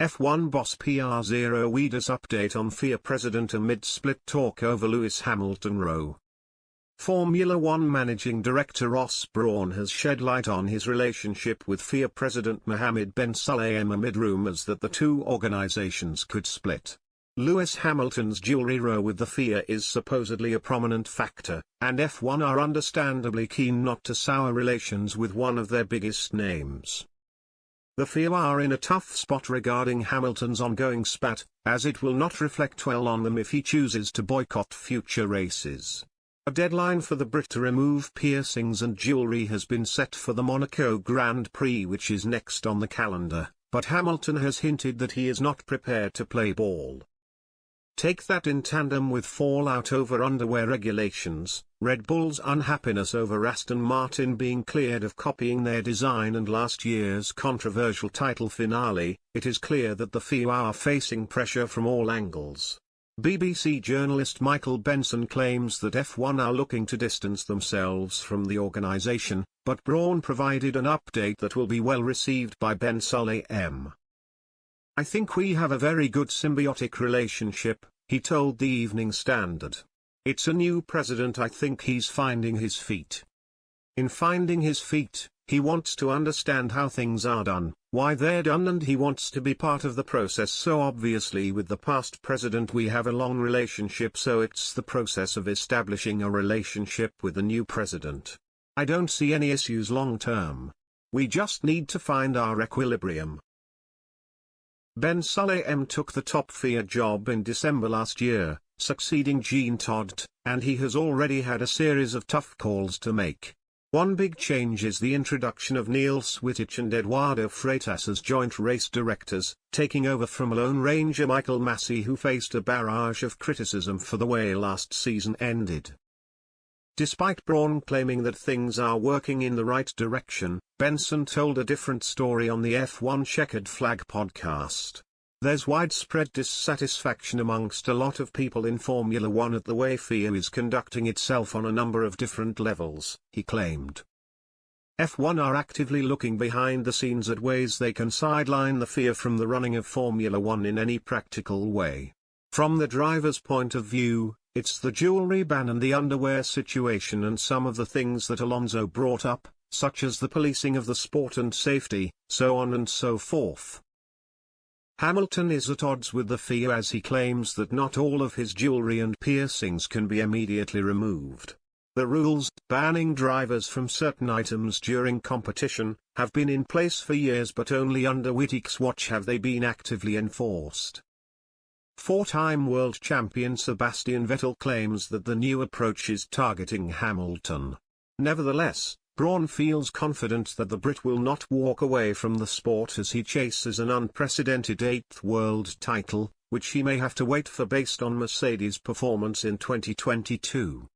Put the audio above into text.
F1 boss pr0vides update on FIA president amid split talk over Lewis Hamilton row. Formula One managing director Ross Brawn has shed light on his relationship with FIA president Mohammed Ben Sulayem amid rumours that the two organisations could split. Lewis Hamilton's jewellery row with the FIA is supposedly a prominent factor, and F1 are understandably keen not to sour relations with one of their biggest names. The FIA are in a tough spot regarding Hamilton's ongoing spat, as it will not reflect well on them if he chooses to boycott future races. A deadline for the Brit to remove piercings and jewellery has been set for the Monaco Grand Prix, which is next on the calendar, but Hamilton has hinted that he is not prepared to play ball. Take that in tandem with fallout over underwear regulations, Red Bull's unhappiness over Aston Martin being cleared of copying their design and last year's controversial title finale, it is clear that the FIA are facing pressure from all angles. BBC journalist Michael Benson claims that F1 are looking to distance themselves from the organisation, but Brawn provided an update that will be well received by Ben Sulayem. "I think we have a very good symbiotic relationship," he told the Evening Standard. "It's a new president. I think he's finding his feet. In finding his feet, he wants to understand how things are done, why they're done, and he wants to be part of the process. So obviously with the past president we have a long relationship, so it's the process of establishing a relationship with the new president. I don't see any issues long term. We just need to find our equilibrium." Ben Sulayem took the top FIA job in December last year, succeeding Jean Todt, and he has already had a series of tough calls to make. One big change is the introduction of Neil Swittich and Eduardo Freitas as joint race directors, taking over from Lone Ranger Michael Massey, who faced a barrage of criticism for the way last season ended. Despite Brawn claiming that things are working in the right direction, Benson told a different story on the F1 Checkered Flag podcast. "There's widespread dissatisfaction amongst a lot of people in Formula One at the way FIA is conducting itself on a number of different levels," he claimed. F1 are actively looking behind the scenes at ways they can sideline the FIA from the running of Formula One in any practical way. From the driver's point of view, it's the jewellery ban and the underwear situation and some of the things that Alonso brought up, such as the policing of the sport and safety, so on and so forth. Hamilton is at odds with the FIA as he claims that not all of his jewellery and piercings can be immediately removed. The rules banning drivers from certain items during competition have been in place for years, but only under Wittich's watch have they been actively enforced. Four-time world champion Sebastian Vettel claims that the new approach is targeting Hamilton. Nevertheless, Brawn feels confident that the Brit will not walk away from the sport as he chases an unprecedented 8th world title, which he may have to wait for based on Mercedes' performance in 2022.